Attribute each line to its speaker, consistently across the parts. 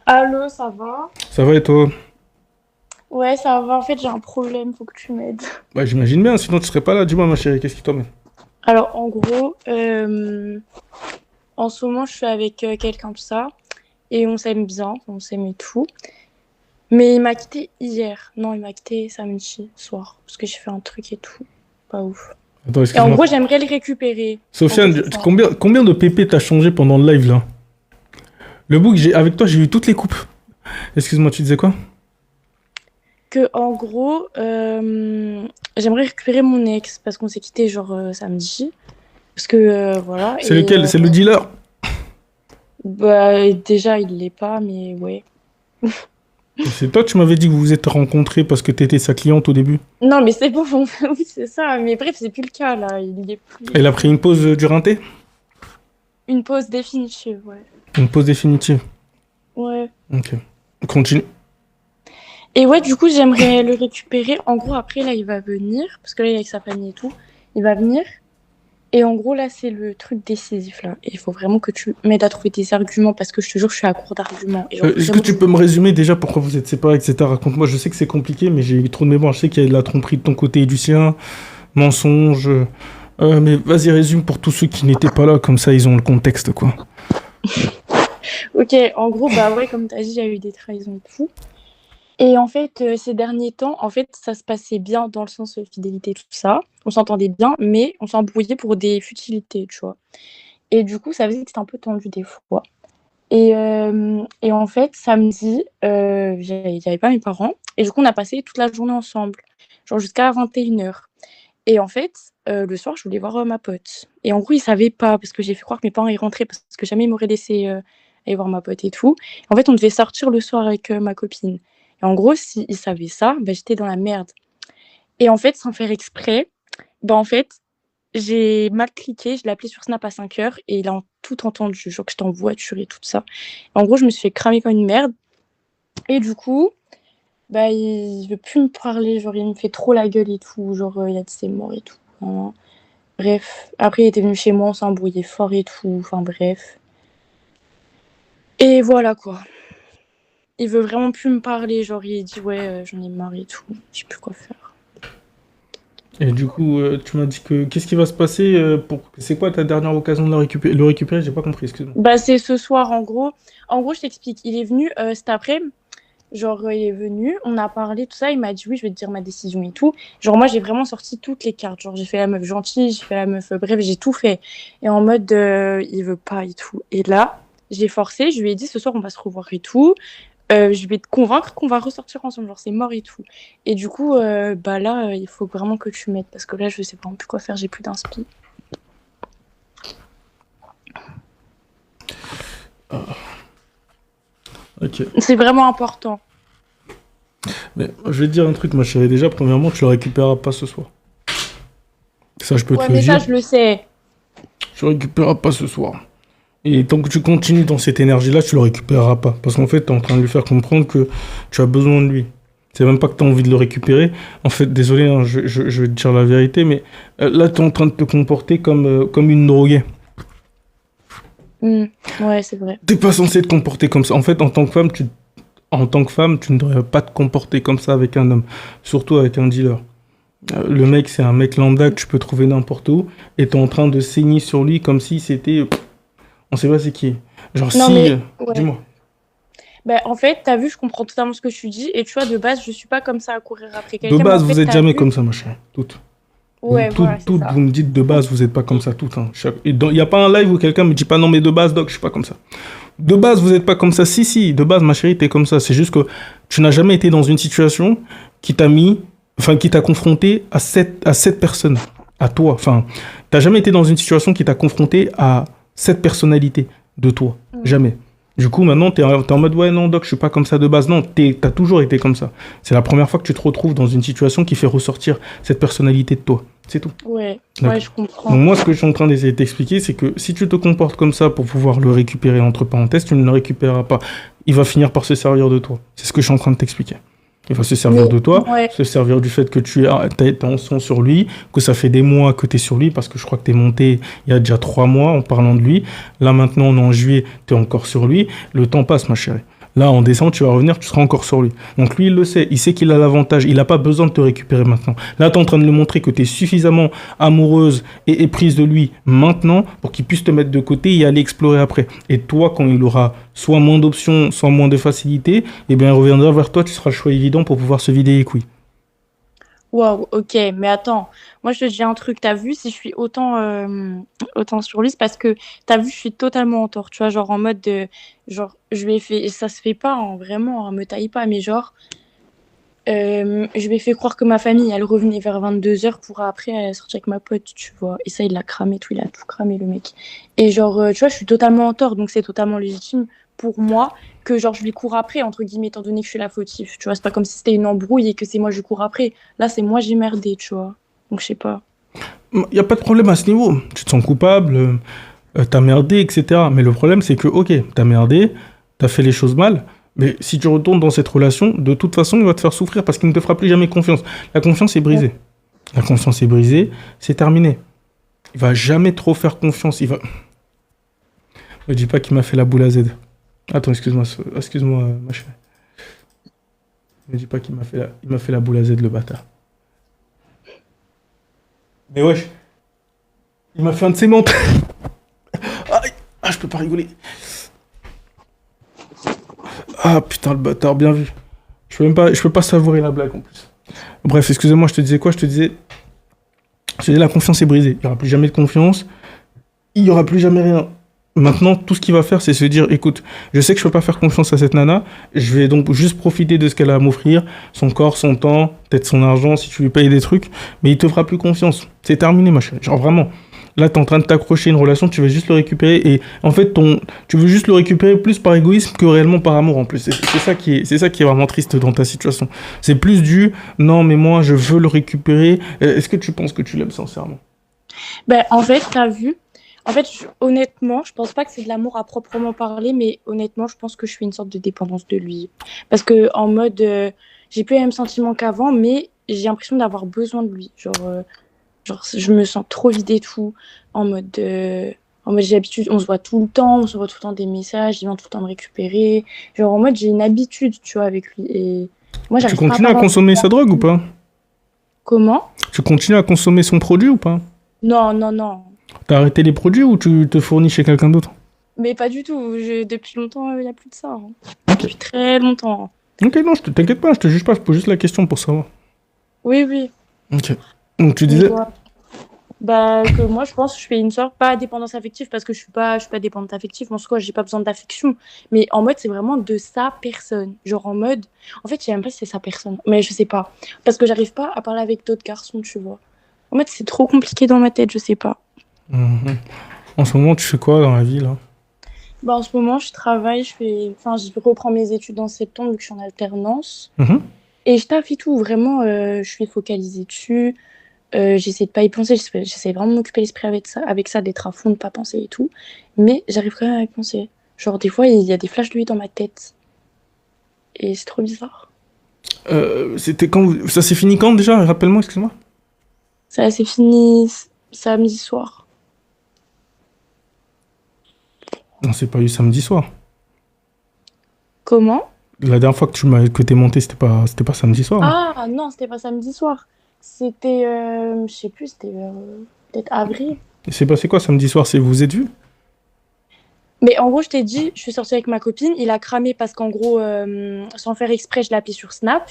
Speaker 1: Allô, ça va?
Speaker 2: Ça va et toi?
Speaker 1: Ouais, ça va. En fait, j'ai un problème, faut que tu m'aides.
Speaker 2: Bah, j'imagine bien, sinon tu serais pas là. Dis-moi, ma chérie, qu'est-ce qui t'emmène?
Speaker 1: Alors, en gros, en ce moment, je suis avec quelqu'un de ça et on s'aime bien, on s'aime et tout. Mais il m'a quitté hier. Non, il m'a quitté samedi soir parce que j'ai fait un truc et tout. Pas ouf.
Speaker 2: Attends,
Speaker 1: Et en
Speaker 2: excuse-moi.
Speaker 1: gros, j'aimerais le récupérer. En gros,
Speaker 2: Sofiane,
Speaker 1: c'est ça.
Speaker 2: combien de PP t'as changé pendant le live là? Le book, avec toi, j'ai eu toutes les coupes. Excuse-moi, tu disais quoi?
Speaker 1: Que, en gros, j'aimerais récupérer mon ex parce qu'on s'est quitté genre samedi. Parce que voilà.
Speaker 2: C'est lequel? C'est le dealer?
Speaker 1: Bah, déjà, il l'est pas, mais ouais.
Speaker 2: C'est toi, tu m'avais dit que vous vous êtes rencontrés parce que t'étais sa cliente au début.
Speaker 1: Non, mais c'est bon, oui, c'est ça. Mais bref, c'est plus le cas, là. Il y est plus.
Speaker 2: Elle a pris une pause du rinté?
Speaker 1: Une pause définitive, ouais.
Speaker 2: Une pause définitive.
Speaker 1: Ouais.
Speaker 2: Ok. Continue.
Speaker 1: Et ouais, du coup, j'aimerais le récupérer. En gros, après, là, il va venir. Parce que là, il est avec sa famille et tout. Il va venir. Et en gros, là, c'est le truc décisif, là. Et il faut vraiment que tu m'aides à trouver des arguments. Parce que je te jure, je suis à court d'arguments. Et genre,
Speaker 2: Est-ce que
Speaker 1: vraiment.
Speaker 2: tu peux me résumer déjà pourquoi vous êtes séparés, etc. Raconte-moi, je sais que c'est compliqué, mais j'ai eu trop de mémoire. Je sais qu'il y a de la tromperie de ton côté et du sien, mensonge. Mais vas-y, résume pour tous ceux qui n'étaient pas là, comme ça ils ont le contexte, quoi.
Speaker 1: Ok, en gros, bah ouais, comme t'as dit, il y a eu des trahisons et tout. Et en fait, ces derniers temps, en fait, ça se passait bien dans le sens fidélité, tout ça. On s'entendait bien, mais on s'embrouillait pour des futilités, tu vois. Et du coup, ça faisait que c'était un peu tendu des fois. Et en fait, samedi, il y avait pas mes parents. Et du coup, on a passé toute la journée ensemble, genre jusqu'à 21h. Et en fait, le soir, je voulais voir ma pote. Et en gros, il savait pas, parce que j'ai fait croire que mes parents y rentraient, parce que jamais ils m'auraient laissé aller voir ma pote et tout. En fait, on devait sortir le soir avec ma copine. Et en gros, s'ils savaient ça, bah, j'étais dans la merde. Et en fait, sans faire exprès, bah, en fait, j'ai mal cliqué, je l'ai appelé sur Snap à 5h et il a tout entendu, genre que j'étais en voiture et tout ça. En gros, je me suis fait cramer comme une merde. Et du coup, bah, il veut plus me parler, genre il me fait trop la gueule et tout, genre il a dit c'est mort et tout. Hein. Bref, après il était venu chez moi, on s'est embrouillé fort et tout, enfin bref. Et voilà quoi. Il veut vraiment plus me parler, genre il dit ouais, j'en ai marre et tout, je sais plus quoi faire.
Speaker 2: Et du coup, tu m'as dit que qu'est-ce qui va se passer pour. C'est quoi ta dernière occasion de le récupérer? J'ai pas compris, excuse-moi.
Speaker 1: Bah c'est ce soir en gros. En gros, je t'explique, il est venu cet après-midi. Genre, il est venu, on a parlé, tout ça, il m'a dit oui, je vais te dire ma décision et tout. Genre, moi, j'ai vraiment sorti toutes les cartes. Genre, j'ai fait la meuf gentille, j'ai fait la meuf. Bref, j'ai tout fait. Et en mode, il veut pas et tout. Et là, j'ai forcé, je lui ai dit ce soir, on va se revoir et tout. Je vais te convaincre qu'on va ressortir ensemble. Genre, c'est mort et tout. Et du coup, bah là, il faut vraiment que tu m'aides parce que là, je sais vraiment plus quoi faire, j'ai plus d'inspi.
Speaker 2: Ok.
Speaker 1: C'est vraiment important.
Speaker 2: Mais je vais te dire un truc, ma chérie. Déjà, premièrement, tu le récupéreras pas ce soir. Ça, je peux
Speaker 1: Ouais,
Speaker 2: te le
Speaker 1: mais ça,
Speaker 2: dire.
Speaker 1: je le sais.
Speaker 2: Tu le récupéreras pas ce soir. Et tant que tu continues dans cette énergie-là, tu le récupéreras pas. Parce qu'en fait, tu es en train de lui faire comprendre que tu as besoin de lui. C'est même pas que tu as envie de le récupérer. En fait, désolé, hein, je vais te dire la vérité, mais là, tu es en train de te comporter comme une droguée.
Speaker 1: Hmm. Ouais, c'est vrai.
Speaker 2: T'es pas censé te comporter comme ça. En fait, en tant que femme, tu ne devrais pas te comporter comme ça avec un homme. Surtout avec un dealer. Le mec, c'est un mec lambda que tu peux trouver n'importe où. Et t'es en train de saigner sur lui comme si c'était... On sait pas c'est qui. Genre
Speaker 1: Non,
Speaker 2: si...
Speaker 1: mais ouais.
Speaker 2: dis-moi.
Speaker 1: Bah, en fait, t'as vu, je comprends totalement ce que tu dis. Et tu vois, de base, je suis pas comme ça à courir après
Speaker 2: De
Speaker 1: quelqu'un. Mais en
Speaker 2: base,
Speaker 1: fait,
Speaker 2: vous êtes
Speaker 1: t'as
Speaker 2: jamais
Speaker 1: vu.
Speaker 2: comme ça, machin. Toutes.
Speaker 1: Ouais, voilà, c'est
Speaker 2: Toutes,
Speaker 1: ça.
Speaker 2: vous me dites de base, vous êtes pas comme ça, toutes. Hein. Il n'y a pas un live où quelqu'un me dit pas non, mais de base, doc, je suis pas comme ça. De base, vous êtes pas comme ça. Si, si, de base, ma chérie, t'es comme ça. C'est juste que tu n'as jamais été dans une situation qui t'a mis, enfin, qui t'a confronté à cette personne, à toi. Enfin, t'as jamais été dans une situation qui t'a confronté à cette personnalité de toi.
Speaker 1: Mm.
Speaker 2: Jamais. Du coup, maintenant, t'es en mode, ouais, non, doc, je suis pas comme ça de base. Non, t'as toujours été comme ça. C'est la première fois que tu te retrouves dans une situation qui fait ressortir cette personnalité de toi. C'est tout.
Speaker 1: Ouais, ouais,
Speaker 2: D'accord.
Speaker 1: je
Speaker 2: Donc
Speaker 1: comprends.
Speaker 2: moi, ce que je suis en train d'essayer de t'expliquer, c'est que si tu te comportes comme ça pour pouvoir le récupérer, entre parenthèses, tu ne le récupéreras pas. Il va finir par se servir de toi. C'est ce que je suis en train de t'expliquer. Il va se servir
Speaker 1: Mais,
Speaker 2: de toi,
Speaker 1: ouais.
Speaker 2: se servir du fait que t'es en son sur lui, que ça fait des mois que tu es sur lui, parce que je crois que tu es monté il y a déjà 3 mois en parlant de lui. Là maintenant, on est en juillet, tu es encore sur lui. Le temps passe, ma chérie. Là, en décembre, tu vas revenir, tu seras encore sur lui. Donc lui, il le sait. Il sait qu'il a l'avantage. Il n'a pas besoin de te récupérer maintenant. Là, tu es en train de lui montrer que tu es suffisamment amoureuse et éprise de lui maintenant pour qu'il puisse te mettre de côté et aller explorer après. Et toi, quand il aura soit moins d'options, soit moins de facilité, eh bien, il reviendra vers toi. Tu seras le choix évident pour pouvoir se vider les couilles.
Speaker 1: Waouh, ok, mais attends, moi je te dis un truc, t'as vu si je suis autant sur lui, c'est parce que t'as vu, je suis totalement en tort, tu vois, genre en mode de, genre, je lui ai fait, ça se fait pas, hein, vraiment, hein, me taille pas, mais genre, je lui ai fait croire que ma famille, elle revenait vers 22 heures pour après sortir avec ma pote, tu vois, et ça, il l'a cramé, tout, il a tout cramé, le mec. Et genre, tu vois, je suis totalement en tort, donc c'est totalement légitime pour moi que genre je lui cours après, entre guillemets, étant donné que je suis la fautive, tu vois, c'est pas comme si c'était une embrouille et que c'est moi je lui cours après. Là, c'est moi j'ai merdé, tu vois. Donc je sais pas.
Speaker 2: Il n'y a pas de problème à ce niveau. Tu te sens coupable, t'as merdé, etc. Mais le problème, c'est que, ok, t'as merdé, t'as fait les choses mal, mais si tu retournes dans cette relation, de toute façon, il va te faire souffrir parce qu'il ne te fera plus jamais confiance. La confiance est brisée. La confiance est brisée, c'est terminé. Il va jamais trop faire confiance. Il va. Me dis pas qu'il m'a fait la boule à Z. Attends, excuse-moi, ma chérie. Me dis pas il m'a fait la boule à Z, le bâtard. Mais wesh, il m'a fait un de ses mentres. Aïe, ah, je peux pas rigoler. Ah putain, le bâtard, bien vu. Je peux pas savourer la blague en plus. Bref, excusez-moi, je te disais quoi? Je te disais la confiance est brisée. Il n'y aura plus jamais de confiance. Il n'y aura plus jamais rien. Maintenant, tout ce qu'il va faire, c'est se dire, écoute, je sais que je peux pas faire confiance à cette nana, je vais donc juste profiter de ce qu'elle a à m'offrir, son corps, son temps, peut-être son argent, si tu lui payes des trucs, mais il te fera plus confiance. C'est terminé, ma chérie. Genre vraiment. Là, t'es en train de t'accrocher à une relation, tu veux juste le récupérer, et en fait, tu veux juste le récupérer plus par égoïsme que réellement par amour, en plus. C'est ça qui est vraiment triste dans ta situation. C'est plus non, mais moi, je veux le récupérer. Est-ce que tu penses que tu l'aimes sincèrement?
Speaker 1: Ben, en fait, t'as vu. En fait, honnêtement, je pense pas que c'est de l'amour à proprement parler, mais honnêtement, je pense que je suis une sorte de dépendance de lui. Parce que en mode, j'ai plus les mêmes sentiments qu'avant, mais j'ai l'impression d'avoir besoin de lui. Genre, je me sens trop vidée et tout, en mode, j'ai l'habitude, on se voit tout le temps, on se voit tout le temps des messages, il vient tout le temps me récupérer. Genre, en mode, j'ai une habitude, tu vois, avec lui. Et moi,
Speaker 2: Tu
Speaker 1: j'arrive pas à
Speaker 2: continues à
Speaker 1: parler avec
Speaker 2: consommer sa drogue ou
Speaker 1: lui.
Speaker 2: pas?
Speaker 1: Comment?
Speaker 2: Tu continues à consommer son produit ou pas?
Speaker 1: Non, non, non.
Speaker 2: T'as arrêté les produits ou tu te fournis chez quelqu'un d'autre?
Speaker 1: Mais pas du tout. Depuis longtemps, il n'y a plus de ça, hein.
Speaker 2: Ok.
Speaker 1: Depuis très longtemps.
Speaker 2: Ok, non, t'inquiète pas, je te juge pas, je pose juste la question pour savoir.
Speaker 1: Oui, oui.
Speaker 2: Ok. Donc tu
Speaker 1: Mais
Speaker 2: disais.
Speaker 1: voilà. Bah, que moi, je pense que je fais une sorte, pas dépendance affective, parce que je suis pas dépendante affective, en soi, j'ai pas besoin d'affection. Mais en mode, c'est vraiment de sa personne. Genre en mode, en fait, je sais même pas si c'est sa personne, mais je sais pas. Parce que j'arrive pas à parler avec d'autres garçons, tu vois. En mode, c'est trop compliqué dans ma tête, je sais pas.
Speaker 2: Mhm. En ce moment, tu fais quoi dans la vie là?
Speaker 1: Bah, en ce moment, je travaille, enfin, je reprends mes études en septembre, vu que je suis en alternance.
Speaker 2: Mhm.
Speaker 1: Et je taffe et tout, vraiment, je suis focalisée dessus. J'essaie de pas y penser, j'essaie vraiment de m'occuper l'esprit avec ça, d'être à fond, de pas penser et tout. Mais j'arrive quand même à y penser. Genre, des fois, il y a des flashs de lui dans ma tête. Et c'est trop bizarre.
Speaker 2: C'était quand ça s'est fini quand déjà? Rappelle-moi, excuse-moi.
Speaker 1: Ça, c'est fini samedi soir.
Speaker 2: Non, c'est pas eu samedi soir.
Speaker 1: Comment?
Speaker 2: La dernière fois que t'es monté, c'était pas samedi soir, hein.
Speaker 1: Ah, non, c'était pas samedi soir. C'était, je sais plus, c'était peut-être avril.
Speaker 2: Et c'est passé quoi samedi soir? C'est vous vous êtes vus?
Speaker 1: Mais en gros, je t'ai dit, je suis sortie avec ma copine. Il a cramé parce qu'en gros, sans faire exprès, je l'ai appelé sur Snap.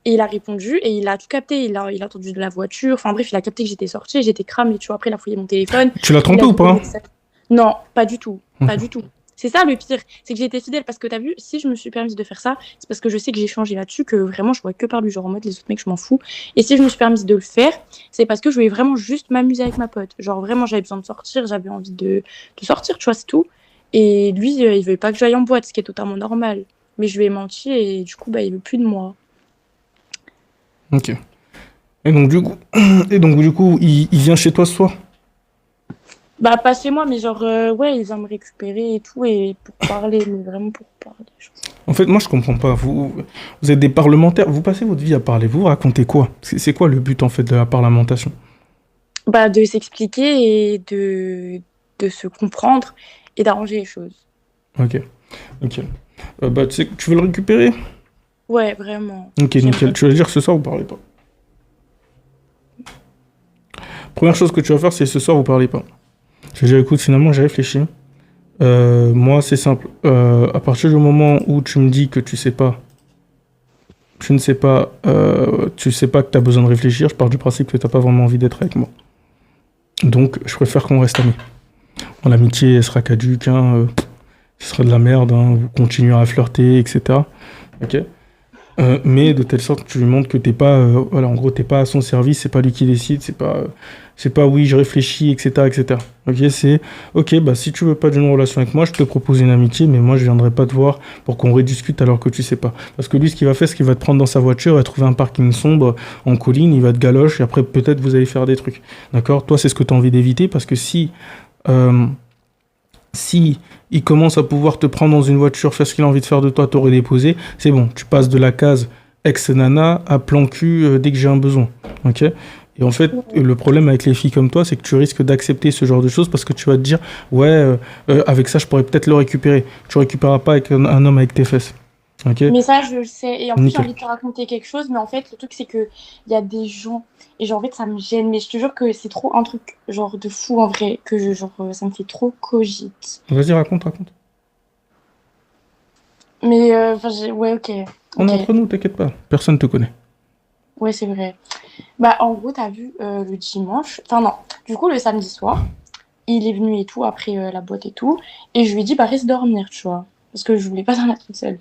Speaker 1: Et il a répondu et il a tout capté. Il a entendu de la voiture. Enfin bref, il a capté que j'étais sortie, j'étais cramée. Tu vois, après, il a fouillé mon téléphone.
Speaker 2: Tu l'as
Speaker 1: Il
Speaker 2: trompé
Speaker 1: a
Speaker 2: ou
Speaker 1: vu le
Speaker 2: pas?
Speaker 1: message. Non, pas du tout. Pas
Speaker 2: Mhm.
Speaker 1: du tout. C'est ça le pire. C'est que j'ai été fidèle parce que t'as vu, si je me suis permise de faire ça, c'est parce que je sais que j'ai changé là-dessus, que vraiment je vois que par lui, genre en mode les autres mecs, je m'en fous. Et si je me suis permise de le faire, c'est parce que je voulais vraiment juste m'amuser avec ma pote. Genre vraiment, j'avais besoin de sortir, j'avais envie de sortir, tu vois, c'est tout. Et lui, il veut pas que j'aille en boîte, ce qui est totalement normal. Mais je lui ai menti et du coup, bah, il veut plus de moi.
Speaker 2: Ok. Et donc du coup, il vient chez toi ce soir?
Speaker 1: Bah, pas chez moi, mais genre, ouais, il vient me récupérer et tout, et pour parler, mais vraiment pour parler.
Speaker 2: En fait, moi, je comprends pas. Vous êtes des parlementaires. Vous passez votre vie à parler. Vous racontez quoi? C'est quoi le but en fait de la parlamentation?
Speaker 1: Bah, de s'expliquer et de se comprendre et d'arranger les choses.
Speaker 2: Ok. Ok. Bah, tu sais, tu veux le récupérer?
Speaker 1: Ouais, vraiment.
Speaker 2: Ok, nickel.
Speaker 1: J'aimerais.
Speaker 2: Tu vas le dire ce soir, vous parlez pas. Première chose que tu vas faire, c'est ce soir, vous parlez pas. Je vais dire, écoute, finalement, j'ai réfléchi. Moi, c'est simple. À partir du moment où tu me dis que tu ne sais pas, tu sais pas que tu as besoin de réfléchir, je pars du principe que tu n'as pas vraiment envie d'être avec moi. Donc, je préfère qu'on reste amis. Bon, l'amitié, elle sera caduque, hein, ce sera de la merde, hein, vous continuerez à flirter, etc. Ok. Mais de telle sorte que tu lui montres que t'es pas, voilà, en gros, t'es pas à son service, c'est pas lui qui décide, c'est pas oui, je réfléchis, etc., etc. Ok, c'est, ok, bah si tu veux pas d'une relation avec moi, je te propose une amitié, mais moi je viendrai pas te voir pour qu'on rediscute alors que tu sais pas. Parce que lui, ce qu'il va faire, c'est qu'il va te prendre dans sa voiture, il va trouver un parking sombre en colline, il va te galoche, et après peut-être vous allez faire des trucs. D'accord? Toi, c'est ce que tu as envie d'éviter, parce que euh, si il commence à pouvoir te prendre dans une voiture, faire ce qu'il a envie de faire de toi, t'aurais déposé, c'est bon, tu passes de la case ex-nana à plan cul dès que j'ai un besoin. Ok? Et en fait, le problème avec les filles comme toi, c'est que tu risques d'accepter ce genre de choses parce que tu vas te dire, ouais, avec ça, je pourrais peut-être le récupérer. Tu récupéreras pas avec un homme avec tes fesses. Ok?
Speaker 1: Mais ça, je le sais. Et en plus, j'ai
Speaker 2: Nickel.
Speaker 1: envie de te raconter quelque chose. Mais en fait, le truc, c'est que il y a des gens. Et genre, en fait, ça me gêne. Mais je te jure que c'est trop un truc, genre, de fou en vrai. Genre, ça me fait trop cogite.
Speaker 2: Vas-y, raconte, raconte.
Speaker 1: Mais, enfin, ouais, ok.
Speaker 2: On est
Speaker 1: Ok.
Speaker 2: entre nous, t'inquiète pas. Personne te connaît.
Speaker 1: Ouais, c'est vrai. Bah, en gros, t'as vu le dimanche. Enfin, non. Du coup, le samedi soir, il est venu et tout, après la boîte et tout. Et je lui ai dit, bah, reste dormir, tu vois. Parce que je voulais pas dormir toute seule.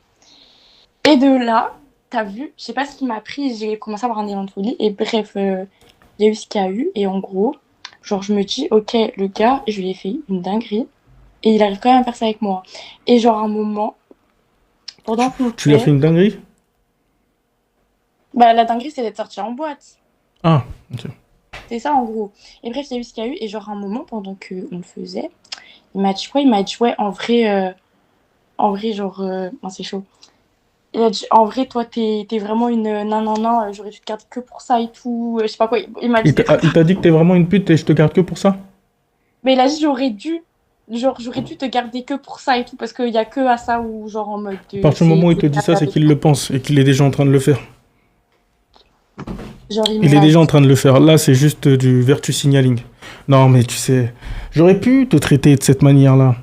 Speaker 1: Et de là, t'as vu, je sais pas ce qui m'a pris, j'ai commencé à avoir un élan de folie. Et bref, il y a eu ce qu'il y a eu. Et en gros, genre, je me dis, ok, le gars, je lui ai fait une dinguerie. Et il arrive quand même à faire ça avec moi. Et genre, un moment, pendant qu'on le
Speaker 2: Tu lui as fait
Speaker 1: fait,
Speaker 2: une dinguerie?
Speaker 1: bah, la dinguerie, c'est d'être sorti en boîte.
Speaker 2: Ah, ok.
Speaker 1: C'est ça, en gros. Et bref, il y a eu ce qu'il y a eu. Et genre, un moment, pendant qu'on le faisait, il m'a dit quoi? Il m'a dit, ouais, en vrai, genre, non, c'est chaud. Il a dit, en vrai, toi, t'es vraiment une nanana, j'aurais dû te garder que pour ça et tout. Je sais pas quoi, il m'a dit des trucs.
Speaker 2: Il t'a dit que t'es vraiment une pute et je te garde que pour ça?
Speaker 1: Mais il a dit, j'aurais dû te garder que pour ça et tout, parce qu'il y a que à ça où, genre, en mode,
Speaker 2: À partir du moment où il te dit ça, c'est qu'il le pense et qu'il est déjà en train de le faire.
Speaker 1: genre, il
Speaker 2: Il est
Speaker 1: m'a
Speaker 2: déjà en
Speaker 1: dit,
Speaker 2: train de le faire. Là, c'est juste du virtue signaling. Non, mais tu sais, j'aurais pu te traiter de cette manière-là.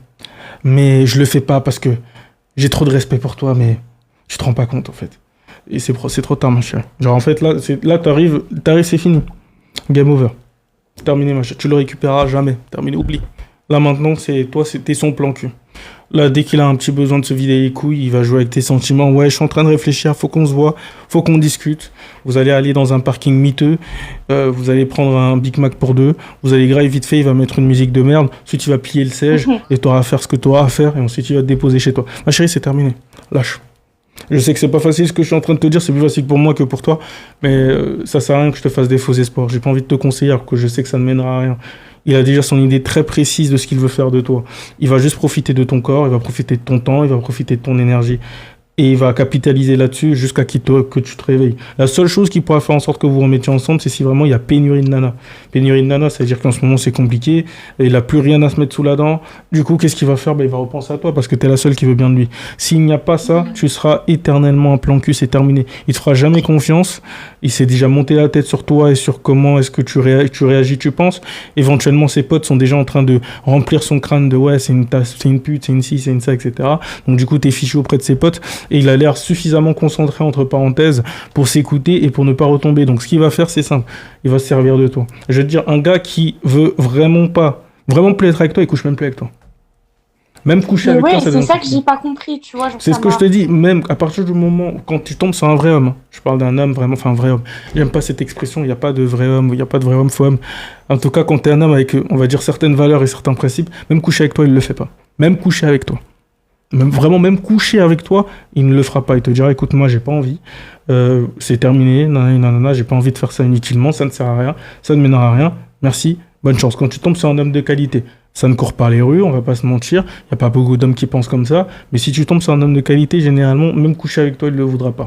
Speaker 2: Mais je le fais pas parce que j'ai trop de respect pour toi, mais tu te rends pas compte, en fait. Et c'est trop tard, ma chère. Genre, en fait, là t'arrives, c'est fini. Game over. C'est terminé, ma chère. Tu le récupéreras jamais. Terminé, oublie. Là, maintenant, t'es son plan cul. Là, dès qu'il a un petit besoin de se vider les couilles, il va jouer avec tes sentiments. Ouais, je suis en train de réfléchir, faut qu'on se voit, faut qu'on discute. Vous allez aller dans un parking miteux, vous allez prendre un Big Mac pour deux, vous allez grailler vite fait, il va mettre une musique de merde, ensuite il va plier le siège et tu auras à faire ce que tu auras à faire et ensuite il va te déposer chez toi. Ma chérie, c'est terminé. Lâche. Je sais que c'est pas facile ce que je suis en train de te dire, c'est plus facile pour moi que pour toi, mais ça sert à rien que je te fasse des faux espoirs. J'ai pas envie de te conseiller alors que je sais que ça ne mènera à rien. Il a déjà son idée très précise de ce qu'il veut faire de toi. Il va juste profiter de ton corps, il va profiter de ton temps, il va profiter de ton énergie. Et il va capitaliser là-dessus jusqu'à que tu te réveilles. La seule chose qui pourra faire en sorte que vous vous remettiez ensemble, c'est si vraiment il y a pénurie de nana. Pénurie de nana, ça veut dire qu'en ce moment c'est compliqué, et il n'a plus rien à se mettre sous la dent. Du coup, qu'est-ce qu'il va faire? Il va repenser à toi parce que tu es la seule qui veut bien de lui. S'il n'y a pas ça, tu seras éternellement un plan cul, c'est terminé. Il te fera jamais confiance. Il s'est déjà monté la tête sur toi et sur comment est-ce que tu réagis, tu penses. Éventuellement, ses potes sont déjà en train de remplir son crâne de ouais, c'est une pute, c'est une ci, c'est une ça, etc. Donc du coup, t'es fichu auprès de ses potes. Et il a l'air suffisamment concentré, entre parenthèses, pour s'écouter et pour ne pas retomber. Donc ce qu'il va faire, c'est simple. Il va se servir de toi. Je veux te dire, un gars qui veut vraiment plaire avec toi, il couche même plus avec toi. Même coucher
Speaker 1: mais
Speaker 2: avec toi,
Speaker 1: ouais,
Speaker 2: ça
Speaker 1: c'est
Speaker 2: donne
Speaker 1: ça que j'ai pas compris, tu vois, genre,
Speaker 2: c'est
Speaker 1: ça
Speaker 2: ce que je
Speaker 1: m'a.
Speaker 2: te dis, même à partir du moment quand tu tombes sur un vrai homme, je parle d'un homme vraiment, enfin un vrai homme, j'aime pas cette expression, il n'y a pas de vrai homme, il n'y a pas de vrai homme, faux homme. En tout cas, quand tu es un homme avec, on va dire, certaines valeurs et certains principes, même coucher avec toi, il ne le fait pas. Même coucher avec toi. Même coucher avec toi, il ne le fera pas. Il te dira, écoute, moi, j'ai pas envie, c'est terminé, nanana, j'ai pas envie de faire ça inutilement, ça ne sert à rien, ça ne mènera à rien, merci, bonne chance. Quand tu tombes sur un homme de qualité, ça ne court pas les rues, on va pas se mentir, il n'y a pas beaucoup d'hommes qui pensent comme ça, mais si tu tombes sur un homme de qualité, généralement, même coucher avec toi, il ne le voudra pas.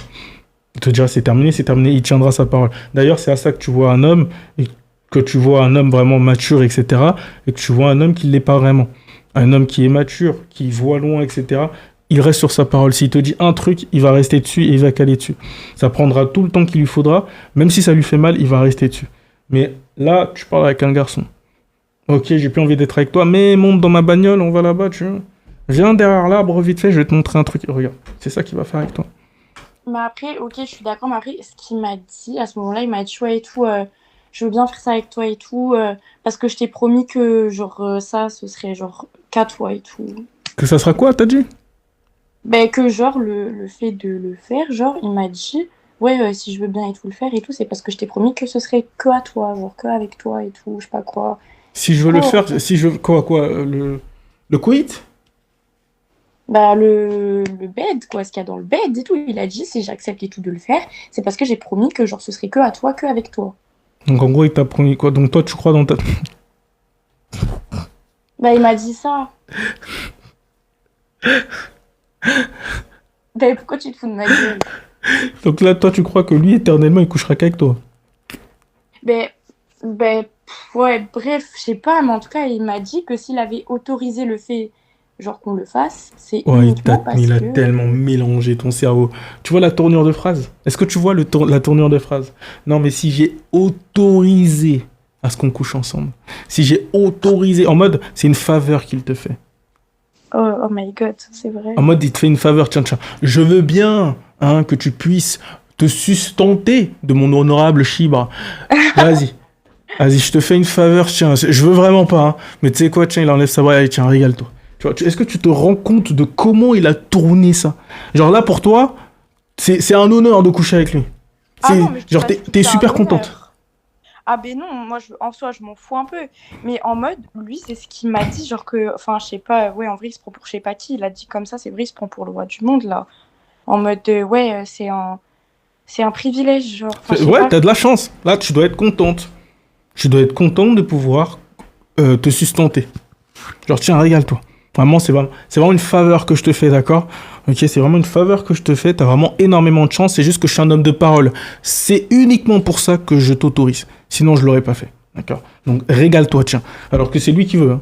Speaker 2: Il te dira, c'est terminé, il tiendra sa parole. D'ailleurs, c'est à ça que tu vois un homme, et que tu vois un homme vraiment mature, etc., et que tu vois un homme qui ne l'est pas vraiment. Un homme qui est mature, qui voit loin, etc., il reste sur sa parole. S'il te dit un truc, il va rester dessus et il va caler dessus. Ça prendra tout le temps qu'il lui faudra. Même si ça lui fait mal, il va rester dessus. Mais là, tu parles avec un garçon. Ok, j'ai plus envie d'être avec toi, mais monte dans ma bagnole, on va là-bas, tu vois. Viens derrière l'arbre, vite fait, je vais te montrer un truc. Regarde, c'est ça qu'il va faire avec toi.
Speaker 1: Mais après, ok, je suis d'accord, mais après, ce qu'il m'a dit, à ce moment-là, il m'a dit, ouais, et tout, je veux bien faire ça avec toi et tout, parce que je t'ai promis que, genre, ça, ce serait, genre, qu'à toi et tout.
Speaker 2: Que ça sera quoi, t'as dit?
Speaker 1: Ben, que, genre, le fait de le faire, genre, il m'a dit, ouais, si je veux bien et tout le faire et tout, c'est parce que je t'ai promis que ce serait que à toi, genre, que avec toi et tout, je sais pas quoi.
Speaker 2: Si je
Speaker 1: Du
Speaker 2: veux le
Speaker 1: coup,
Speaker 2: faire, si je veux... Quoi, le quit?
Speaker 1: bah, le bed, quoi, ce qu'il y a dans le bed et tout, il a dit, si j'accepte et tout de le faire, c'est parce que j'ai promis que, genre, ce serait que à toi, que avec toi.
Speaker 2: Donc en gros, il t'a promis quoi? Donc toi, tu crois dans ta...
Speaker 1: Bah, il m'a dit ça. Ben, pourquoi tu te fous de ma gueule?
Speaker 2: Donc là, toi, tu crois que lui, éternellement, il couchera qu'avec toi?
Speaker 1: Ben, ouais, bref, je sais pas, mais en tout cas, il m'a dit que s'il avait autorisé le fait, genre qu'on le fasse, c'est
Speaker 2: Ouais,
Speaker 1: uniquement parce
Speaker 2: il a
Speaker 1: que...
Speaker 2: tellement mélangé ton cerveau. Tu vois la tournure de phrase? Est-ce que tu vois la tournure de phrase? Non, mais si j'ai autorisé à ce qu'on couche ensemble, si j'ai autorisé, en mode, c'est une faveur qu'il te fait.
Speaker 1: Oh, oh my god, c'est vrai.
Speaker 2: En mode, il te fait une faveur, tiens, tiens. Je veux bien hein, que tu puisses te sustenter de mon honorable chibre. Vas-y, vas-y, je te fais une faveur, tiens. Je veux vraiment pas, hein. Mais tu sais quoi, tiens, il enlève sa bras, allez, tiens, régale-toi. Tu vois, est-ce que tu te rends compte de comment il a tourné ça? Genre là, pour toi, c'est un honneur de coucher avec lui.
Speaker 1: Ah non, mais je dis
Speaker 2: Genre,
Speaker 1: pas du tout que
Speaker 2: t'es
Speaker 1: c'est un
Speaker 2: super contente.
Speaker 1: honneur. Ah ben non, moi, en soi, je m'en fous un peu. Mais en mode, lui, c'est ce qu'il m'a dit, genre que... Enfin, je sais pas, ouais, en vrai, il se prend pour je sais pas qui. Il a dit comme ça, c'est vrai, il se prend pour le roi du monde, là. En mode, ouais, c'est un privilège, genre. Enfin, je sais
Speaker 2: Ouais,
Speaker 1: pas.
Speaker 2: t'as de la chance. Là, tu dois être contente. Tu dois être contente de pouvoir te sustenter. Genre, tiens, régale-toi. Vraiment, c'est vraiment une faveur que je te fais, d'accord? Ok, c'est vraiment une faveur que je te fais. T'as vraiment énormément de chance. C'est juste que je suis un homme de parole. C'est uniquement pour ça que je t'autorise. Sinon, je l'aurais pas fait. D'accord? Donc, régale-toi, tiens. Alors que c'est lui qui veut. Hein.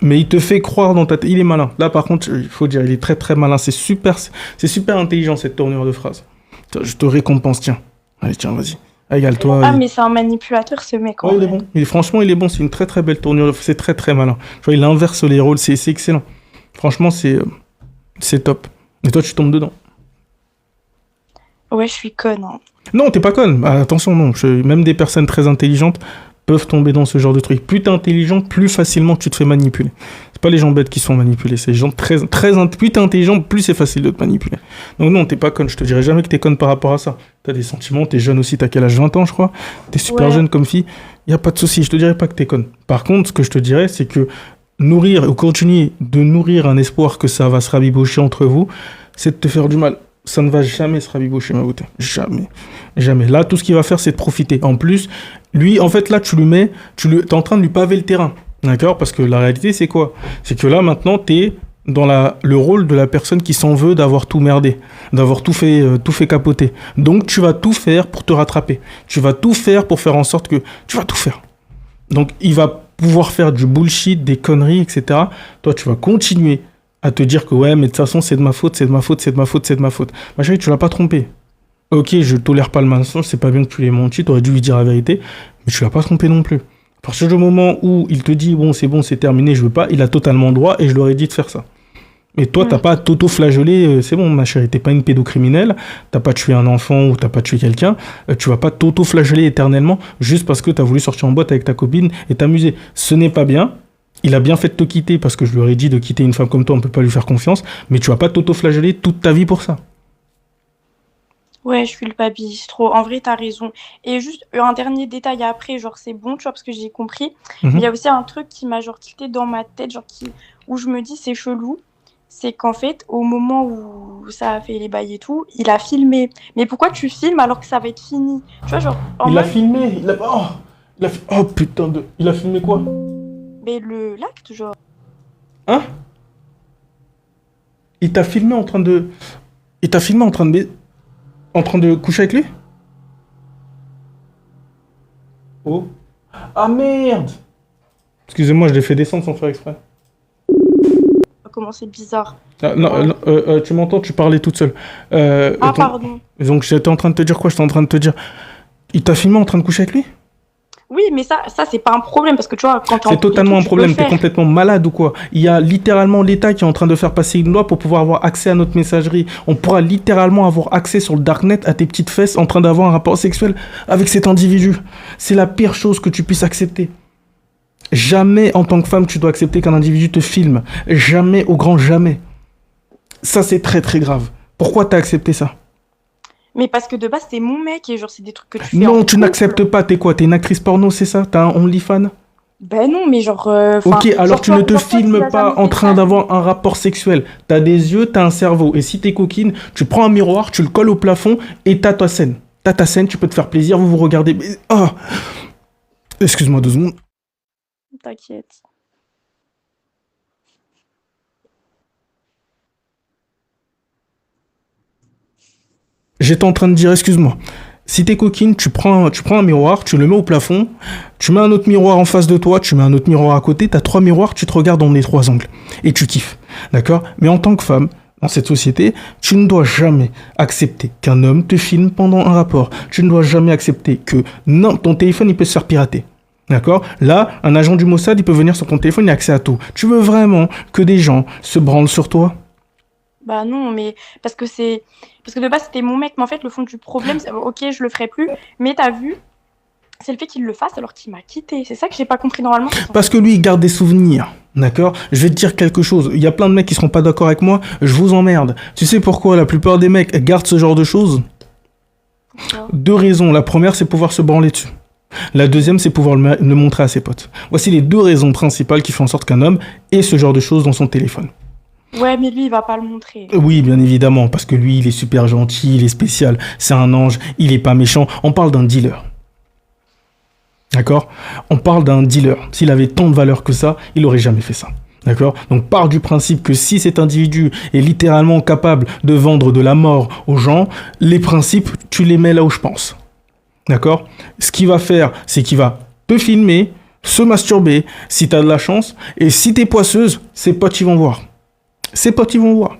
Speaker 2: Mais il te fait croire dans ta tête. Il est malin. Là, par contre, il faut dire, il est très très malin. C'est super intelligent cette tournure de phrase. Je te récompense, tiens. Allez, tiens, vas-y. Régale-toi.
Speaker 1: Ah, mais c'est un manipulateur, ce mec, en
Speaker 2: Ouais, il est
Speaker 1: vrai.
Speaker 2: bon. Franchement, il est bon. C'est une très très belle tournure. C'est très très malin. Tu vois, il inverse les rôles. C'est excellent. Franchement, c'est top. Et toi, tu tombes dedans.
Speaker 1: Ouais, je suis conne, hein.
Speaker 2: Non, t'es pas conne. Ah, attention, non. Même des personnes très intelligentes peuvent tomber dans ce genre de truc. Plus t'es intelligent, plus facilement tu te fais manipuler. C'est pas les gens bêtes qui se font manipuler. C'est les gens plus t'es intelligent, plus c'est facile de te manipuler. Donc non, t'es pas conne. Je te dirais jamais que t'es conne par rapport à ça. T'as des sentiments. T'es jeune aussi. T'as quel âge? 20 ans, je crois. T'es super
Speaker 1: Ouais.
Speaker 2: jeune comme fille. Y a pas de souci. Je te dirais pas que t'es conne. Par contre, ce que je te dirais, c'est que nourrir ou continuer de nourrir un espoir que ça va se rabibocher entre vous, c'est de te faire du mal. Ça ne va jamais se rabibocher, ma beauté. Jamais. Jamais. Là, tout ce qu'il va faire, c'est de profiter. En plus, lui, en fait, là, t'es en train de lui paver le terrain. D'accord? Parce que la réalité, c'est quoi? C'est que là, maintenant, t'es dans le rôle de la personne qui s'en veut d'avoir tout merdé, d'avoir tout fait capoter. Donc, tu vas tout faire pour te rattraper. Tu vas tout faire pour faire en sorte que... Tu vas tout faire. Donc, il va pouvoir faire du bullshit, des conneries, etc. Toi, tu vas continuer à te dire que ouais, mais de toute façon, c'est de ma faute, c'est de ma faute, c'est de ma faute, c'est de ma faute. Ma chérie, tu l'as pas trompé. Ok, je tolère pas le mensonge, c'est pas bien que tu l'aies menti, t'aurais dû lui dire la vérité, mais tu l'as pas trompé non plus. À partir du moment où il te dit bon, c'est terminé, je veux pas, il a totalement droit et je leur ai dit de faire ça. Mais toi, t'as
Speaker 1: Mm.
Speaker 2: pas à t'auto-flageller, c'est bon, ma chérie, t'es pas une pédocriminelle, t'as pas tué un enfant ou t'as pas tué quelqu'un, tu vas pas t'auto-flageller éternellement juste parce que t'as voulu sortir en boîte avec ta copine et t'amuser. Ce n'est pas bien. Il a bien fait de te quitter parce que je lui aurais dit de quitter une femme comme toi, on peut pas lui faire confiance, mais tu vas pas t'auto-flageller toute ta vie pour ça.
Speaker 1: Ouais, je culpabilise trop. En vrai, t'as raison. Et juste un dernier détail après, genre c'est bon, tu vois, parce que j'ai compris. Mais il y
Speaker 2: Mhm.
Speaker 1: a aussi un truc qui m'a genre tilté dans ma tête, où je me dis c'est chelou. C'est qu'en fait, au moment où ça a fait les bails et tout, il a filmé. Mais pourquoi tu filmes alors que ça va être fini? Tu vois, genre en
Speaker 2: Il a
Speaker 1: mode,
Speaker 2: filmé, oh putain de... Il a filmé quoi?
Speaker 1: mais l'acte, genre.
Speaker 2: Hein? Il t'a filmé en train de... Il t'a filmé en train de coucher avec lui? Oh. Ah merde! Excusez-moi, je l'ai fait descendre sans faire exprès.
Speaker 1: comment c'est bizarre.
Speaker 2: Ah, non,
Speaker 1: Genre,
Speaker 2: tu m'entends, tu parlais toute seule.
Speaker 1: Ah,
Speaker 2: Donc,
Speaker 1: pardon.
Speaker 2: j'étais en train de te dire quoi? J'étais en train de te dire, il t'a filmé en train de coucher avec lui?
Speaker 1: Oui, mais ça c'est pas un problème parce que tu vois, quand t'es en
Speaker 2: C'est
Speaker 1: couple et tout,
Speaker 2: totalement un
Speaker 1: tu peux le
Speaker 2: problème, t'es
Speaker 1: faire.
Speaker 2: complètement malade ou quoi? Il y a littéralement l'État qui est en train de faire passer une loi pour pouvoir avoir accès à notre messagerie. On pourra littéralement avoir accès sur le darknet à tes petites fesses en train d'avoir un rapport sexuel avec cet individu. C'est la pire chose que tu puisses accepter. Jamais en tant que femme tu dois accepter qu'un individu te filme. Jamais, au grand jamais. Ça c'est très très grave. Pourquoi t'as accepté ça?
Speaker 1: Mais parce que de base, c'est mon mec et genre, c'est des trucs que tu fais en
Speaker 2: Non, tu
Speaker 1: couple.
Speaker 2: n'acceptes pas, t'es quoi? T'es une actrice porno, c'est ça? T'as un OnlyFans?
Speaker 1: Ben non, mais genre,
Speaker 2: Ok, alors
Speaker 1: genre
Speaker 2: tu ne te
Speaker 1: toi, tu
Speaker 2: filmes
Speaker 1: l'as
Speaker 2: pas
Speaker 1: jamais
Speaker 2: en
Speaker 1: fait
Speaker 2: train
Speaker 1: ça.
Speaker 2: d'avoir un rapport sexuel. T'as des yeux, t'as un cerveau. Et si t'es coquine, tu prends un miroir, tu le colles au plafond et t'as ta scène. T'as ta scène, tu peux te faire plaisir, vous vous regardez. Ah, excuse-moi 2 secondes.
Speaker 1: T'inquiète.
Speaker 2: J'étais en train de dire, excuse-moi. Si t'es coquine, tu prends un miroir, tu le mets au plafond, tu mets un autre miroir en face de toi, tu mets un autre miroir à côté, t'as 3 miroirs, tu te regardes dans les 3 angles. Et tu kiffes. D'accord? Mais en tant que femme, dans cette société, tu ne dois jamais accepter qu'un homme te filme pendant un rapport. Tu ne dois jamais accepter que non, ton téléphone, il peut se faire pirater. D'accord? Là, un agent du Mossad, il peut venir sur ton téléphone, il a accès à tout. Tu veux vraiment que des gens se branlent sur toi?
Speaker 1: Bah non, mais parce que c'est. Parce que de base, c'était mon mec, mais en fait, le fond du problème, c'est ok, je le ferai plus, mais t'as vu, c'est le fait qu'il le fasse alors qu'il m'a quitté. C'est ça que j'ai pas compris normalement, c'est
Speaker 2: Parce
Speaker 1: censé.
Speaker 2: que lui, il garde des souvenirs. D'accord? Je vais te dire quelque chose. Il y a plein de mecs qui seront pas d'accord avec moi. Je vous emmerde. Tu sais pourquoi la plupart des mecs gardent ce genre de choses?
Speaker 1: Pourquoi?
Speaker 2: 2 raisons. La première, c'est pouvoir se branler dessus. La deuxième, c'est pouvoir le montrer à ses potes. Voici les 2 raisons principales qui font en sorte qu'un homme ait ce genre de choses dans son téléphone.
Speaker 1: Ouais, mais lui, il va pas le montrer.
Speaker 2: Oui, bien évidemment, parce que lui, il est super gentil, il est spécial, c'est un ange, il est pas méchant. On parle d'un dealer. D'accord? On parle d'un dealer. S'il avait tant de valeur que ça, il aurait jamais fait ça. D'accord? Donc part du principe que si cet individu est littéralement capable de vendre de la mort aux gens, les principes, tu les mets là où je pense. D'accord? Ce qu'il va faire, c'est qu'il va te filmer, se masturber, si tu as de la chance, et si t'es poisseuse, ses potes ils vont voir. Ses potes ils vont voir.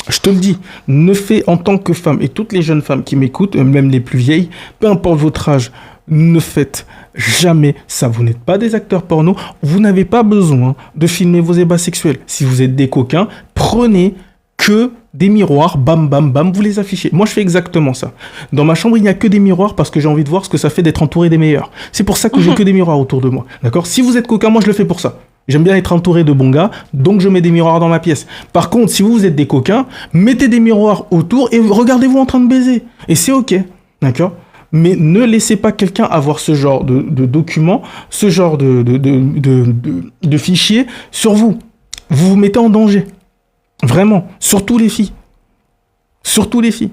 Speaker 2: Je te le dis, ne fais en tant que femme, et toutes les jeunes femmes qui m'écoutent, même les plus vieilles, peu importe votre âge, ne faites jamais ça. Vous n'êtes pas des acteurs porno, vous n'avez pas besoin de filmer vos ébats sexuels. Si vous êtes des coquins, prenez que des miroirs, bam bam bam, vous les affichez. Moi je fais exactement ça. Dans ma chambre il n'y a que des miroirs parce que j'ai envie de voir ce que ça fait d'être entouré des meilleurs. C'est pour ça que j'ai que des miroirs autour de moi. D'accord? Si vous êtes coquin, moi je le fais pour ça. J'aime bien être entouré de bons gars, donc je mets des miroirs dans ma pièce. Par contre, si vous êtes des coquins, mettez des miroirs autour et regardez-vous en train de baiser. Et c'est ok, d'accord? Mais ne laissez pas quelqu'un avoir ce genre de documents, ce genre de fichiers sur vous. Vous vous mettez en danger. Vraiment. Surtout les filles. Surtout les filles.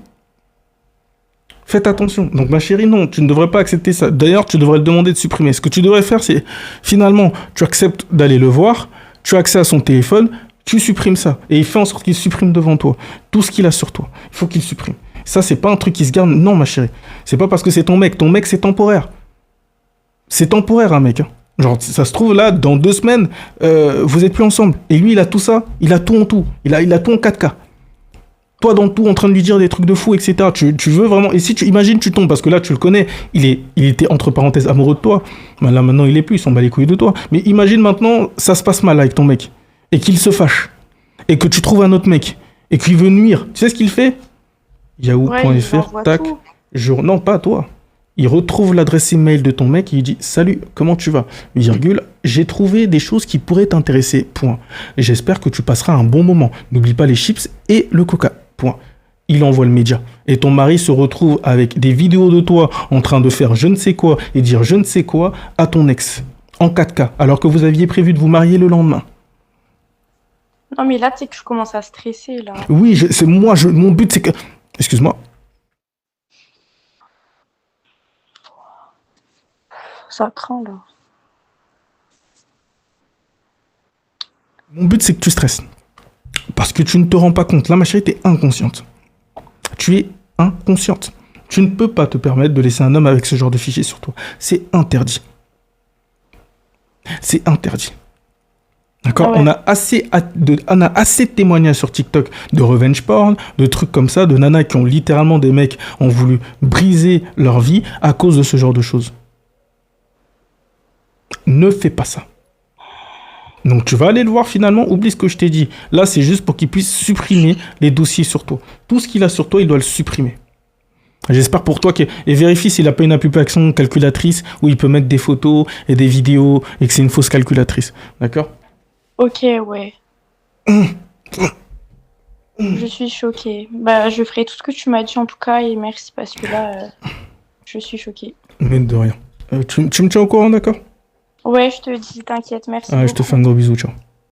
Speaker 2: Faites attention. Donc ma chérie, non, tu ne devrais pas accepter ça. D'ailleurs, tu devrais le demander de supprimer. Ce que tu devrais faire, c'est finalement, tu acceptes d'aller le voir, tu as accès à son téléphone, tu supprimes ça. Et il fait en sorte qu'il supprime devant toi tout ce qu'il a sur toi. Il faut qu'il supprime. Ça, c'est pas un truc qui se garde. Non, ma chérie. C'est pas parce que c'est ton mec. Ton mec, c'est temporaire. C'est temporaire, un mec. Hein. Genre, ça se trouve là, dans 2 semaines, vous êtes plus ensemble. Et lui, il a tout ça. Il a tout en tout. Il a tout en 4K. Toi dans tout en train de lui dire des trucs de fou, etc. Tu veux vraiment... Et si tu imagines, tu tombes, parce que là, tu le connais, il était entre parenthèses amoureux de toi. Ben là, maintenant, il est plus, il s'en bat les couilles de toi. Mais imagine maintenant, ça se passe mal avec ton mec. Et qu'il se fâche. Et que tu trouves un autre mec. Et qu'il veut nuire. Tu sais ce qu'il fait?
Speaker 1: Ouais, il
Speaker 2: Yahoo.fr,
Speaker 1: envoie
Speaker 2: tac.
Speaker 1: tout.
Speaker 2: Non, pas toi. Il retrouve l'adresse email de ton mec et il dit salut, comment tu vas? Virgule, j'ai trouvé des choses qui pourraient t'intéresser. Point. Et j'espère que tu passeras un bon moment. N'oublie pas les chips et le coca. Point. Il envoie le média. Et ton mari se retrouve avec des vidéos de toi en train de faire je ne sais quoi et dire je ne sais quoi à ton ex. En 4K. Alors que vous aviez prévu de vous marier le lendemain.
Speaker 1: Non, mais là, tu sais que je commence à stresser, là.
Speaker 2: Oui, mon but c'est que... Excuse-moi.
Speaker 1: Ça craint, là.
Speaker 2: Mon but c'est que tu stresses. Parce que tu ne te rends pas compte. Là, ma chérie, t'es inconsciente. Tu es inconsciente. Tu ne peux pas te permettre de laisser un homme avec ce genre de fichier sur toi. C'est interdit. C'est interdit. D'accord?
Speaker 1: Ouais.
Speaker 2: On a assez de témoignages sur TikTok de revenge porn, de trucs comme ça, de nanas qui ont littéralement des mecs ont voulu briser leur vie à cause de ce genre de choses. Ne fais pas ça. Donc tu vas aller le voir finalement, oublie ce que je t'ai dit. Là, c'est juste pour qu'il puisse supprimer les dossiers sur toi. Tout ce qu'il a sur toi, il doit le supprimer. J'espère pour toi et vérifie s'il n'a pas une application calculatrice où il peut mettre des photos et des vidéos et que c'est une fausse calculatrice. D'accord?
Speaker 1: Ok, ouais. Je suis choquée. Bah, je ferai tout ce que tu m'as dit en tout cas et merci parce que là, je suis choquée.
Speaker 2: Mais de rien. Tu me tiens au courant, d'accord?
Speaker 1: Ouais, je te dis, t'inquiète, merci
Speaker 2: Je te
Speaker 1: beaucoup.
Speaker 2: fais un gros bisou, ciao.